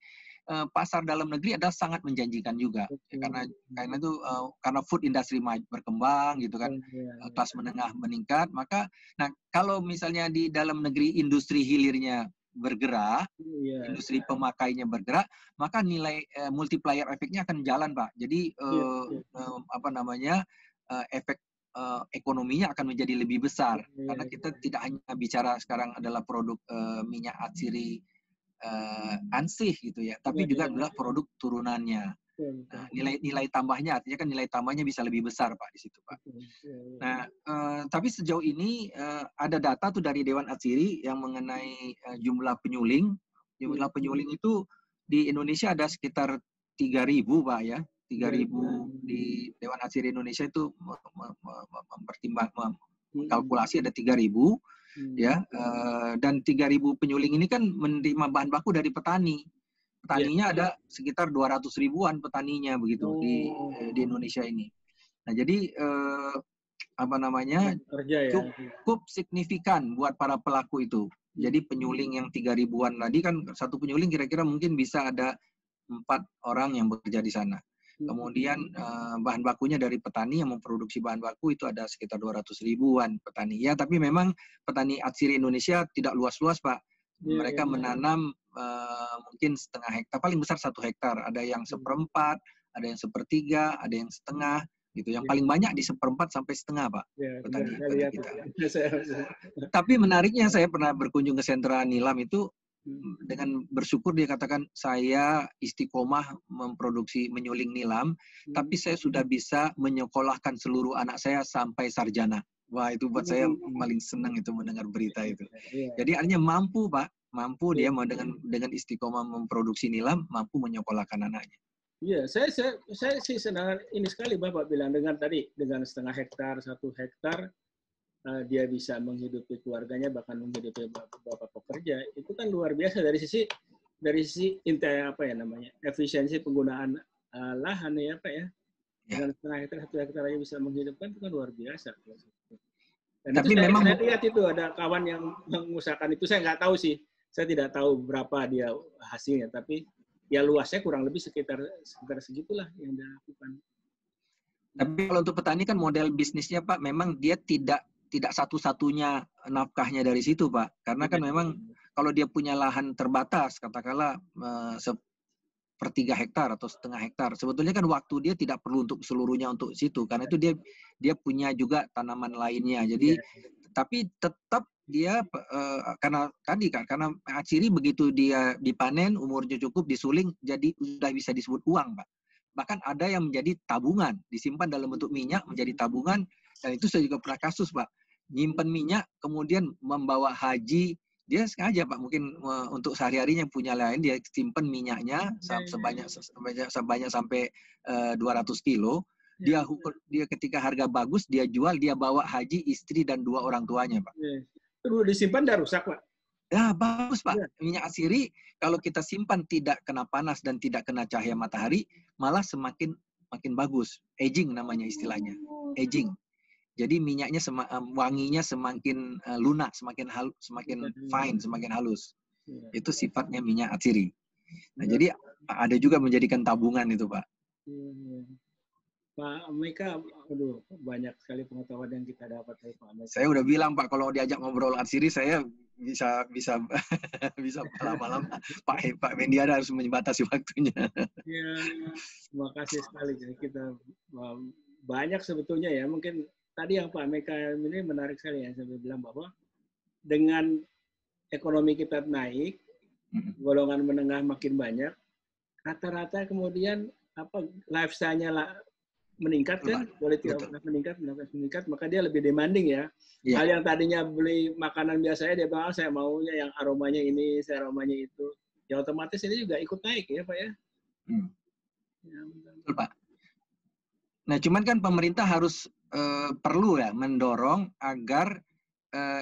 pasar dalam negeri adalah sangat menjanjikan juga. Karena itu karena food industry berkembang gitu kan, kelas menengah meningkat, maka nah kalau misalnya di dalam negeri industri hilirnya bergerak, industri pemakainya bergerak, maka nilai multiplier efeknya akan jalan, Pak. Jadi efek ekonominya akan menjadi lebih besar karena kita tidak hanya bicara sekarang adalah produk minyak atsiri ansih gitu ya, tapi juga adalah produk turunannya. Nah, nilai tambahnya artinya kan nilai tambahnya bisa lebih besar, Pak, di situ, Pak. Nah, tapi sejauh ini ada data tuh dari Dewan Atsiri yang mengenai jumlah penyuling. Jumlah penyuling itu di Indonesia ada sekitar 3.000, Pak ya. 3.000 di Dewan Atsiri Indonesia itu mengkalkulasi ada 3.000 ya. Dan 3.000 penyuling ini kan menerima bahan baku dari petani. Petaninya ada sekitar 200 ribuan petaninya begitu di Indonesia ini. Nah, jadi cukup signifikan buat para pelaku itu. Jadi penyuling yang 3.000-an tadi kan satu penyuling kira-kira mungkin bisa ada 4 orang yang bekerja di sana. Kemudian bahan bakunya dari petani yang memproduksi bahan baku itu ada sekitar 200 ribuan petani. Ya, tapi memang petani atsiri Indonesia tidak luas-luas, Pak. Mereka menanam mungkin setengah hektar, paling besar 1 hektar. Ada yang 1/4, ada yang 1/3, ada yang setengah, gitu. Yang paling banyak di 1/4 sampai setengah, Pak, petani kita. Tapi menariknya saya pernah berkunjung ke sentra nilam itu, dengan bersyukur dia katakan, saya istiqomah memproduksi menyuling nilam, tapi saya sudah bisa menyekolahkan seluruh anak saya sampai sarjana. Wah, itu buat saya paling senang itu mendengar berita itu. Iya. Jadi artinya mampu, Pak. Mampu dia mau dengan istiqomah memproduksi nilam, mampu menyekolahkan anaknya. Iya, saya sih senang ini sekali Bapak bilang dengan tadi dengan 1,5 hektar, 1 hektar dia bisa menghidupi keluarganya bahkan menghidupi bapak pekerja. Itu kan luar biasa dari sisi apa ya namanya? Efisiensi penggunaan lahan ya Pak ya. Dengan 1,5 hektar, 1 hektar aja bisa menghidupkan itu kan luar biasa. Dan Tapi itu memang saya lihat itu ada kawan yang mengusahakan itu, saya nggak tahu sih. Saya tidak tahu berapa dia hasilnya, tapi ya luasnya kurang lebih sekitar segitulah yang dia lakukan. Tapi kalau untuk petani kan model bisnisnya Pak, memang dia tidak satu-satunya nafkahnya dari situ Pak. Karena kan memang kalau dia punya lahan terbatas, katakanlah 1/3 hektar atau 1/2 hektar, sebetulnya kan waktu dia tidak perlu untuk seluruhnya untuk situ, karena itu dia punya juga tanaman lainnya. Jadi tapi tetap dia karena tadi kan karena atsiri begitu dia dipanen umurnya cukup disuling jadi sudah bisa disebut uang Pak. Bahkan ada yang menjadi tabungan, disimpan dalam bentuk minyak menjadi tabungan, dan itu saya juga pernah kasus Pak. Nyimpen minyak kemudian membawa haji, dia sengaja Pak mungkin untuk sehari-harinya punya lain dia simpan minyaknya sebanyak sampai 200 kilo. Dia ketika harga bagus dia jual, dia bawa haji istri dan 2 orang tuanya Pak. Terus disimpan dah rusak Pak. Ya bagus Pak. Minyak atsiri kalau kita simpan tidak kena panas dan tidak kena cahaya matahari malah semakin bagus. Aging namanya istilahnya. Aging. Jadi minyaknya wanginya semakin lunak, semakin fine, semakin halus. Itu sifatnya minyak atsiri. Nah, jadi ada juga menjadikan tabungan itu Pak. Pak Meka, aduh banyak sekali pengetahuan yang kita dapat dari Pak Meka. Saya udah bilang Pak, kalau diajak ngobrol atsiri saya bisa lama-lama. Pak Mendiara harus membatasi waktunya. Ya, terima kasih sekali. Jadi kita banyak sebetulnya ya. Mungkin tadi yang Pak Meka ini menarik sekali ya. Saya bilang bahwa dengan ekonomi kita naik, golongan menengah makin banyak, rata-rata kemudian lifestyle-nya meningkat kan, boleh tidak meningkat, maka dia lebih demanding ya. Hal yang tadinya beli makanan biasanya dia bilang saya maunya yang aromanya ini, saya aromanya itu, ya otomatis ini juga ikut naik ya Pak ya. Betul Pak. Nah cuman kan pemerintah harus perlu ya mendorong agar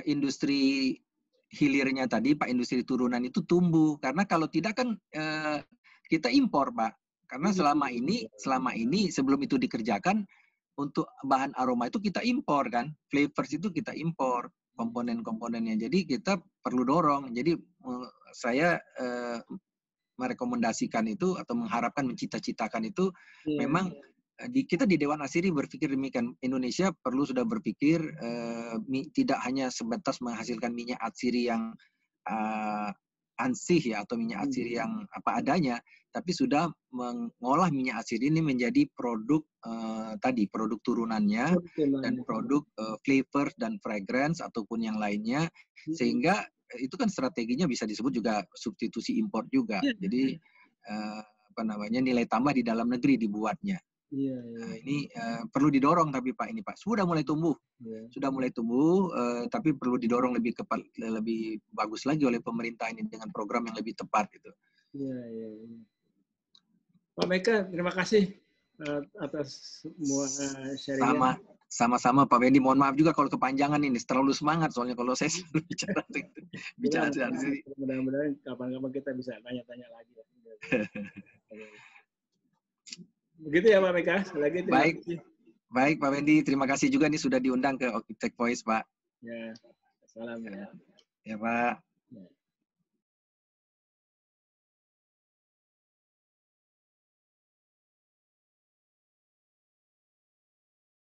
industri hilirnya tadi Pak, industri turunan itu tumbuh, karena kalau tidak kan kita impor Pak. Karena selama ini sebelum itu dikerjakan untuk bahan aroma itu kita impor kan, flavors itu kita impor komponen-komponennya. Jadi kita perlu dorong. Jadi saya merekomendasikan itu atau mengharapkan mencita-citakan itu memang kita di Dewan Atsiri berpikir demikian. Indonesia sudah berpikir tidak hanya sebatas menghasilkan minyak atsiri yang ansih ya atau minyak atsiri yang apa adanya, tapi sudah mengolah minyak atsiri ini menjadi produk produk turunannya dan produk flavor dan fragrance ataupun yang lainnya, sehingga itu kan strateginya bisa disebut juga substitusi impor juga. Jadi nilai tambah di dalam negeri dibuatnya. Ini perlu didorong tapi Pak ini Pak sudah mulai tumbuh, tapi perlu didorong lebih bagus lagi oleh pemerintah ini dengan program yang lebih tepat itu. Pak Meka, terima kasih atas semua sharingnya. Sama-sama Pak Wendy, mohon maaf juga kalau kepanjangan ini, terlalu semangat soalnya kalau saya bicara di sini. Mudah-mudahan kapan-kapan kita bisa tanya-tanya lagi. Begitu ya Pak Meka. Lagi Baik Pak Wendy, terima kasih juga nih sudah diundang ke Tech Voice Pak. Ya, salam ya. Ya Pak.